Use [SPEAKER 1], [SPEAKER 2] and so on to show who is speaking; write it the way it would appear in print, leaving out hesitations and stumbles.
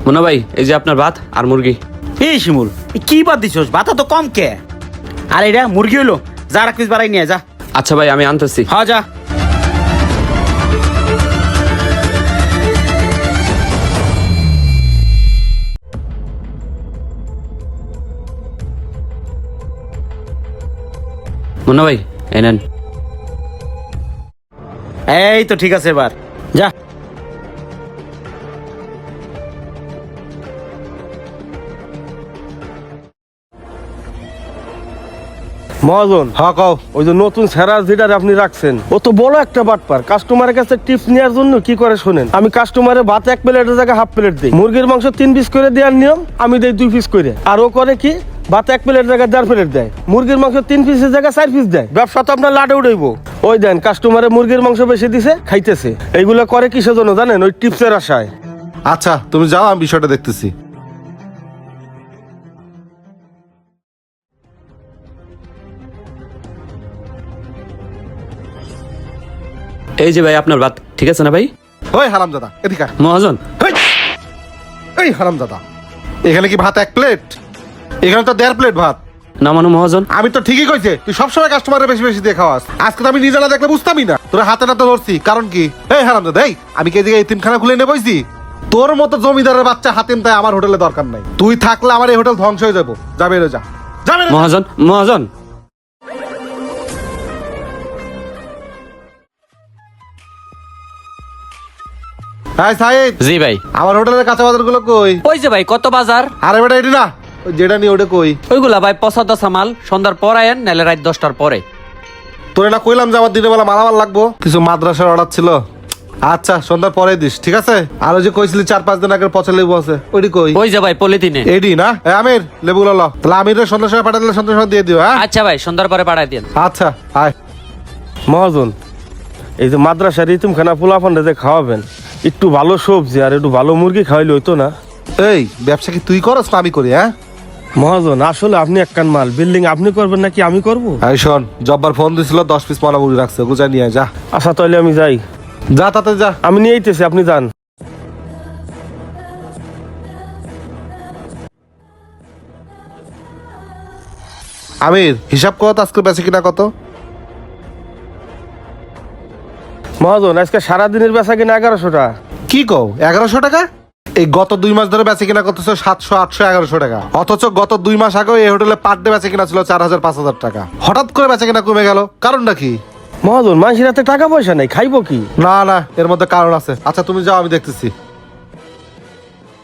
[SPEAKER 1] মুন্না ভাই, এই যে আপনার ভাত আর মুরগি।
[SPEAKER 2] এই শিমুল কি বাদ দিছস? ভাতা তো কম কে? আর এটা মুরগি হলো, যা রাখ পিস বাড়াই নিয়ে যা।
[SPEAKER 1] আচ্ছা ভাই, আমি আনতেছি।
[SPEAKER 2] হ্যাঁ যা।
[SPEAKER 1] মুন্না ভাই, এই নেন।
[SPEAKER 2] এই তো ঠিক আছে, এবার যা।
[SPEAKER 3] মহাজন, হ্যাঁ কও। ওই যে নতুন সেরা যেটা আপনি রাখছেন, ও তো বড় একটা বাটপার। কাস্টমারের কাছে টিপস নেওয়ার জন্য কি করে শোনেন, আমি কাস্টমারে ভাত 1 প্লেটের জায়গায় হাফ প্লেট দিই, মুরগির মাংস 3 পিস করে দেওয়ার নিয়ম, আমি দেই 2 পিস করে। আর ও করে কি, ভাত 1 প্লেটের জায়গায় 1.5 প্লেট দেয়, মুরগির মাংস 3 পিসের জায়গায় 4 পিস দেয়। ব্যবসা তো আপনার লাটে উঠাইব। ওই দেন কাস্টমারে মুরগির মাংস বেশি দিছে, খাইতেছে। এইগুলো করে কিসের জন্য জানেন? ওই টিপসের আশায়।
[SPEAKER 4] আচ্ছা তুমি যাও, আমি বিষয়টা দেখতেছি।
[SPEAKER 1] এই যে ভাই আপনার ভাত, ঠিক আছে না ভাই?
[SPEAKER 4] ওই হারামজাদা, এদিকে আয়।
[SPEAKER 1] মহাজন,
[SPEAKER 4] এই হারামজাদা, এখানে কি ভাত 1 প্লেট? এখানে তো 1.5 প্লেট ভাত।
[SPEAKER 1] না মানু মহাজন।
[SPEAKER 4] আমি তো ঠিকই কইছে, তুই সবসময় কাস্টমারের বেশি বেশি দিয়ে খাওয়াস। আজকে তো আমি নিজে না দেখলে বুঝতামই না। তোর হাতে নাতে ধরছি, কারণ কি? এই হারামজাদা, এই আমি কি এদিকে এতিমখানা খুলে নিয়ে বইছি? তোর মতো জমিদারের বাচ্চা হাতিম তাই আমার হোটেলে দরকার নাই। তুই থাকলে আমার এই হোটেল ধ্বংস হয়ে যাবো। যা বেরো, যা যা বেরো।
[SPEAKER 1] মহাজন, মহাজন।
[SPEAKER 4] হ্যাঁ সাইদ,
[SPEAKER 1] জি ভাই।
[SPEAKER 4] আমার হোটেলের কাঁচা বাজার গুলো কই?
[SPEAKER 5] ওই যে ভাই, কত বাজার?
[SPEAKER 4] আরে বেটা এটি না, ওই যেটা নিয়ে ওটা কই?
[SPEAKER 5] ওইগুলা ভাই পচা মাল, সন্ধ্যার পর আয়েন, নাহলে রাত 10টার পরে।
[SPEAKER 4] তোরে না কইলাম যে আমার দিনের বেলা মালামাল লাগবো, কিছু মাদ্রাসার অর্ডার ছিল। আচ্ছা সন্ধ্যার পরে দিস, ঠিক আছে? আর ওই যে কইছিলি 4-5 দিন আগের পচা লেবু আছে, ওইটি কই?
[SPEAKER 5] ওই যে ভাই পলিথিনে।
[SPEAKER 4] এডি না? আমির, লেবুগুলো ল। তাহলে আমির সন্ধ্যার সময় পাঠা দিলে সন্ধ্যার সময় দিয়ে দিও। হ্যাঁ
[SPEAKER 5] আচ্ছা ভাই, সন্ধ্যার পরে পাঠাই দেন।
[SPEAKER 4] আচ্ছা, আয়।
[SPEAKER 3] মহাজন, এই যে মাদ্রাসার ইতিমখানা পোলাপানটা যে খাওয়াবেন, একটু ভালো সবজি আর একটু ভালো মুরগি খাওয়াইলে হইতো না?
[SPEAKER 4] এই ব্যবসা কি তুই করস না আমি করি? হ্যাঁ
[SPEAKER 3] মহাজন, আসলে আপনি একখান মাল, বিল্ডিং আপনি করবেন নাকি আমি করব?
[SPEAKER 4] এই শোন, জব্বার ফোন দিছিল, 10 পিস মলা মুড়ি রাখছে, গুজা নিয়ে যা।
[SPEAKER 3] আচ্ছা তাহলে আমি যাই।
[SPEAKER 4] যা তাতে যা।
[SPEAKER 3] আমি নিয়ে আইতেছি, আপনি যান।
[SPEAKER 4] আমির, হিসাব কত আজকে বেঁচে কিনা কত?
[SPEAKER 3] মহাজন, আজকে সারাদিনের বেচা কিনা 1100 টাকা।
[SPEAKER 4] কি কও, 1100 টাকা? এই গত 2 মাস ধরে বেঁচে কিনা করতেছ 700, 800, 1100 টাকা। অথচ গত 2 মাস আগে এই হোটেলে পার ডে বেঁচে কিনা ছিল 4000, 5000 টাকা। হঠাৎ করে বেঁচে কিনা কমে গেল, কারণটা কি?
[SPEAKER 3] মহাজন, মানুষের হাতে টাকা পয়সা নেই, খাইবো কি?
[SPEAKER 4] না না, এর মধ্যে কারণ আছে। আচ্ছা তুমি যাও, আমি দেখতেছি।